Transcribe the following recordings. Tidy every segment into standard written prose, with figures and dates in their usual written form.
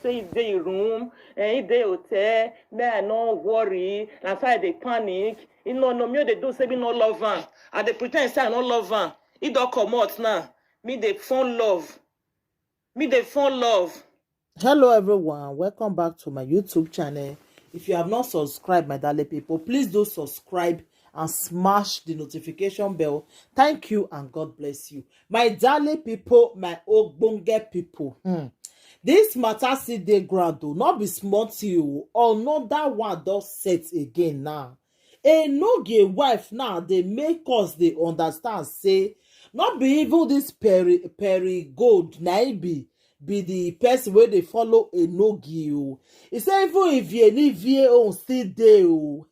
say if they room and if they hotel, may I no worry, and so they panic. You know, no me they do say me no love her. And they pretend say I no love her. It don't come out now. Me they phone love. Me they phone love. Hello everyone, welcome back to my YouTube channel. If you have not subscribed, my darling people, please do subscribe and smash the notification bell. Thank you and God bless you. My darling people, my ogbonge people. This matter still dey ground o, not be small thing o. Another one don set again now. Enoge wife now dey make us dey understand say not be even this Perry Gold na im be the person wey dey follow Enoge o. E say even Ivie own still dey o.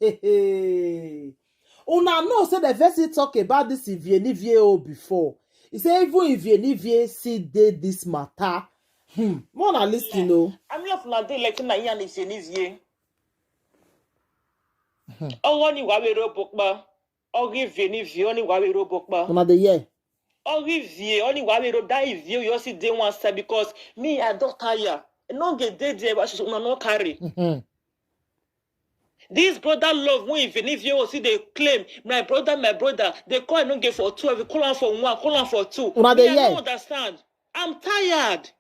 Una know say the first talk about this Ivie o before. E say even Ivie still dey this matter. More na lis ten o. I'm not from the election na yan is Ivie. Owo ni wa we ro pokpa. Ori Ivie oni wa we ro pokpa. Una dey hear? Ivie only why we don't die Ivie you see day one step because me I don't tire. No get day there but una no carry. This brother love when even if you see they claim my brother they call no get for 12 we call on for 1 call on for 2. Una dey hear? I don't understand. I'm tired.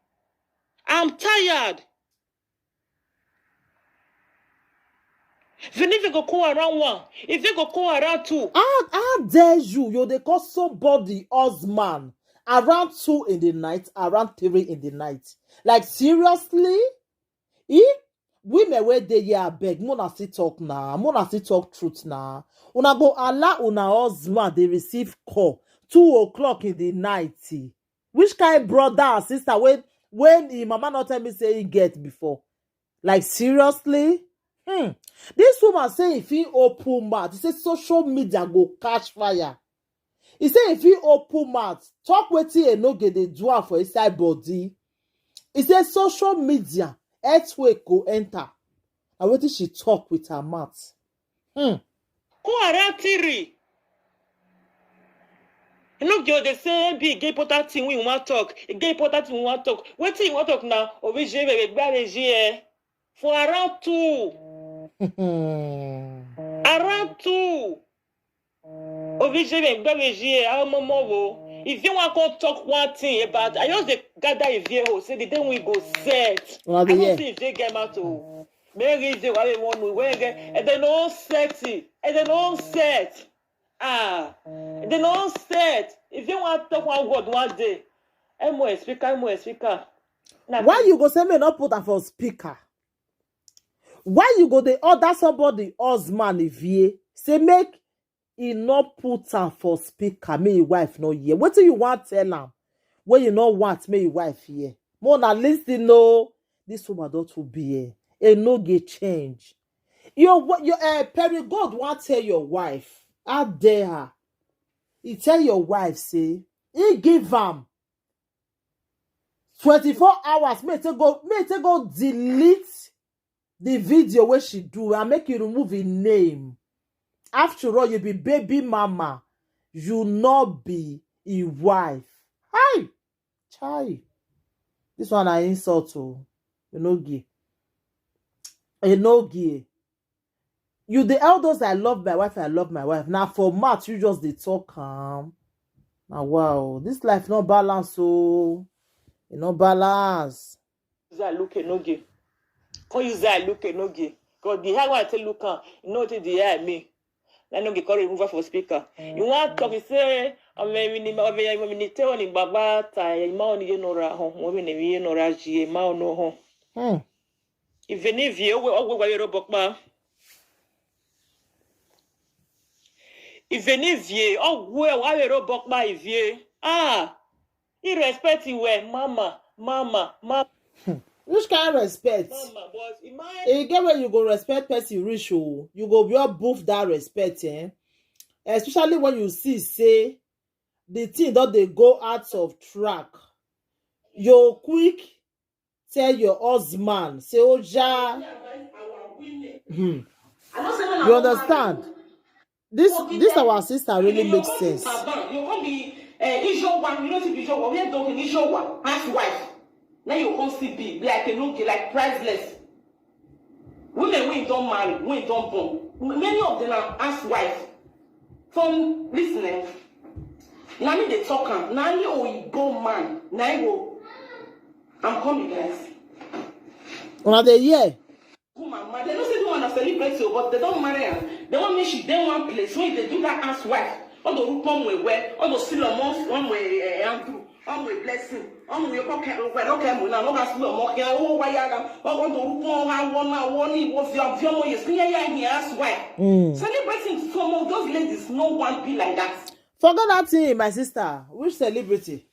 Even if you go call around 1, if you go call around 2. How dare you dey call somebody husband around 2 in the night, around 3 in the night? Like seriously? Women wey dey here abeg, una still talk na, una still talk truth na. Una go allow una husband dey receive call 2 o'clock in the night. Which kind brother or sister when im mama not tell me say he get before? Like seriously? This woman say if he open mouth, he say social media go catch fire. He say if he open mouth, talk wetin Enoge dey do am for inside body. He say social media earthquake go enter. And wetin she talk with her mouth. Go around 3. You know, they say big gay important thing we want talk. A gay important thing we want talk. What thing we want talk now? For around 2. Around 2. If you want to talk one thing about, I just gather if you say the day we go set. I don't see if they get out to. Maybe they want to get and they don't set it. And they don't set. They don't set. If you want to talk one word one day, I'm more speaker. Why you go say me not put her for speaker? Why you go dey order somebody husband Ivie say make he not put her for speaker, may your wife no hear? Wetin you want tell am when you no want may your wife hear? More na lis ten no. This woman don too be Enoge change. Your Perry God want tell your wife. How dare her? He tell your wife say he give am 24 hours. May take go delete the video where she do and make you remove his name. After all, you be baby mama. You not be a wife. Hi, chai. This one I insult to. Enoge. You the elders I love my wife. Now for mouth you just dey talk calm. Now wow, this life no balance so. You no balance. Look Enoge. Come use that look Enoge. Because the high one I tell look you know what the eye me. I know call remover for speaker. You want to talk, you say, I'm a tell you Baba, I money you know, women in no G, Mao no home. If any of you will go your book, if any of you, oh, well, I will rock my view. Irrespective where mama. Which kind of respect? Mama, but you get where you go respect person reach you go be all boof that respect, especially when you see say the thing that they go out of track. You quick tell your husband say Oja. You understand? This our sister really makes sense. You want the issue one, you know the issue one. We are talking issue one. Wife. Now you can't see big, like a nookie, like priceless. Women we don't marry, we don't born. Many of them are housewives. From listening. Now me they talk am. Now you go man. Now you go. I'm coming, guys. Una dey hear? Woman, they don't say they want to celebrate you, but they don't marry her. They want make she dey one place when they do that housewife. All the root come with where, all the still amongst one way Andrew, one way blessing, one way okay, okay, now no gas no more. Oh, why I want to root one was your view. Yes, here housewife. Celebrating some of those ladies, no one be like that. Forget that thing, my sister. Which celebrity?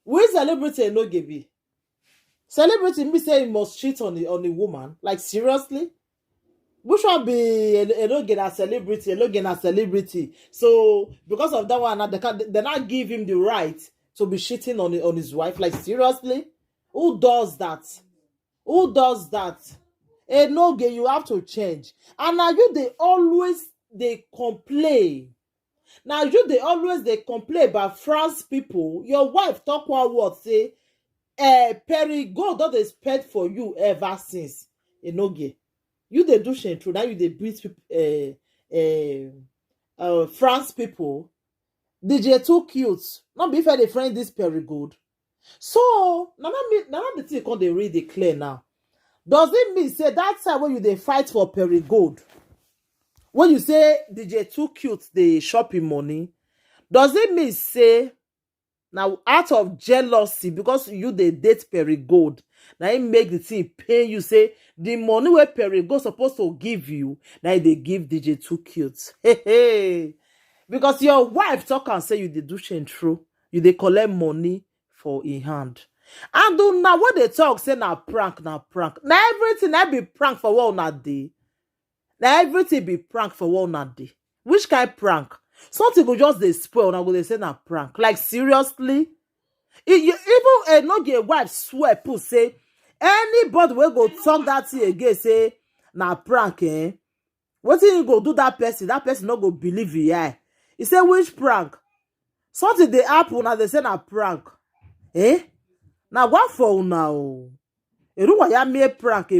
Which celebrity no be? Celebrity me say he must cheat on the woman. Like seriously? Which one be a no get a celebrity, a no get a celebrity. So because of that one, they not give him the right to be cheating on his wife. Like seriously? Who does that? Who does that? A no get, you have to change. And now you they complain. Now you they complain about France people. Your wife talk one word say Perigold don dey spend for you ever since Enoge. You dey do shame true. Now you dey beat France people. DJ too cute. Not be fair, they friend this Perigold. So now the thing come dey read it clear now. Does it mean say that time when you dey fight for Perigold, when you say DJ too cute dey shopping money, does it mean say now out of jealousy because you dey date Perigold, now it make the thing pain you say the money where Perigold supposed to give you, now they give DJ too cute. Hey. Because your wife talk and say you dey do shame true, you dey collect money for in hand. And now what they talk say na prank. Now everything I be prank for what una dey. Now everything be prank for what una dey. Which kind prank? Something go just dey spoil now go dey say na prank. Like seriously? Even not get wife swear put say anybody will go talk that thing again say na prank what you go do that person not go believe you. He say which prank? Something dey happen and they say na prank. Now what for now? Why ya me prank.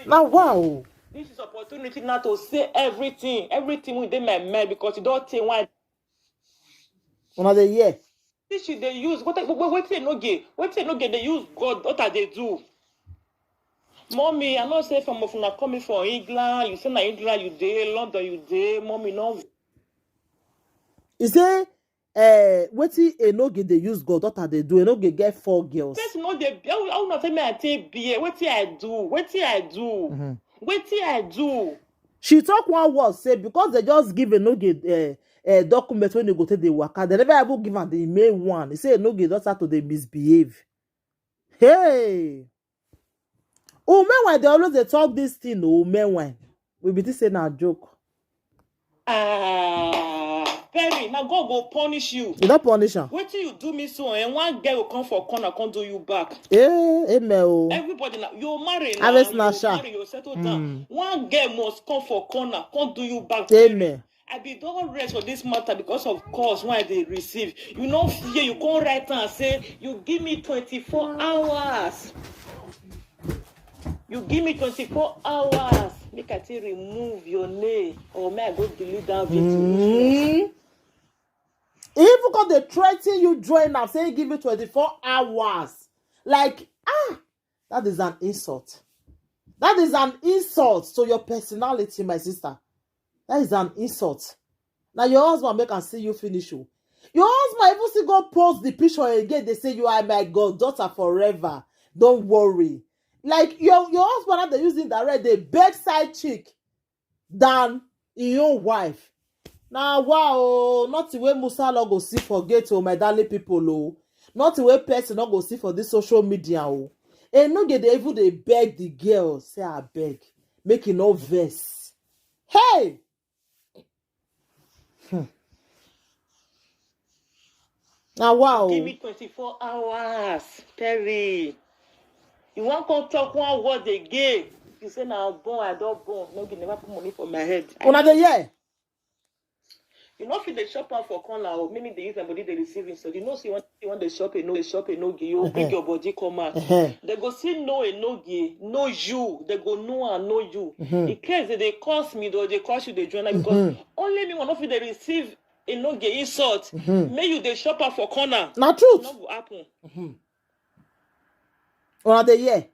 Now wow. This is opportunity now to say everything within my mind because you don't think why. Another year. This should they use what they no get they use God. What are they do? Mommy, I not say from coming from England. You say na England you dey, London you dey. Mommy no. You say wetin Enoge dey use God, what are they do? Enoge get 4 girls. Person no dey. I will not tell me I take beer. Wetin I do? Wetin I do? She talk one word say because they just give Enoge document when you go take the waka, they never ever give am the main one. He say Enoge just have to dey misbehave. Hey. Oh, meanwhile, they always they talk this thing. Oh, meanwhile, we be this saying a joke. Perry, now God go punish you. You don't punish her. Wait till you do me so, and one girl will come for corner, can't do you back. Amen. Everybody now, you marry now. You settle down. One girl must come for corner, can't do you back. Amen. I be don't rest for this matter because of course why they receive. You know, fear you can't write and say you give me 24 hours. You give me 24 hours. Make I say remove your name or may I go delete that video. Even because they threaten you join up, saying give you 24 hours. Like, that is an insult. That is an insult to your personality, my sister. That is an insult. Now your husband make and see you finish you. Your husband even still go post the picture again. They say you are my goddaughter forever. Don't worry. Like your husband they using direct the bedside chick than your own wife. Now wow, not the way Musa no go see forget my darling people not the way person not go see for this social media and no get even they beg the girl say I beg make it no verse. Hey. Now wow. Give me 24 hours, Perry. You want to talk one word again? you say now born, I don't born. No, you never put money for my head. Una dey hear? You know, if they shop out for corner or maybe they use their body they receiving. So you know, see you want the shop a no, you bring your body come out. They go see no a no know you. They go know and know you. In case they cost me though, they cost you the journal because only me one of you they receive a no insult. May you the shop out for corner. Na truth. No go happen. Una dey hear?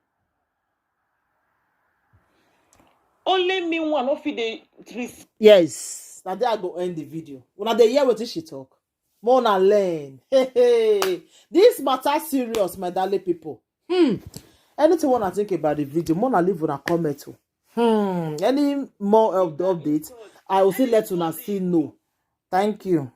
Only me one of you they receive. Yes. Now there I go end the video. Una dey hear wetin she talk. More na learn. This matter serious, my darling people. Anything wanna think about the video, more na leave una comment. Any more of the updates, I will still let una see know. Thank you.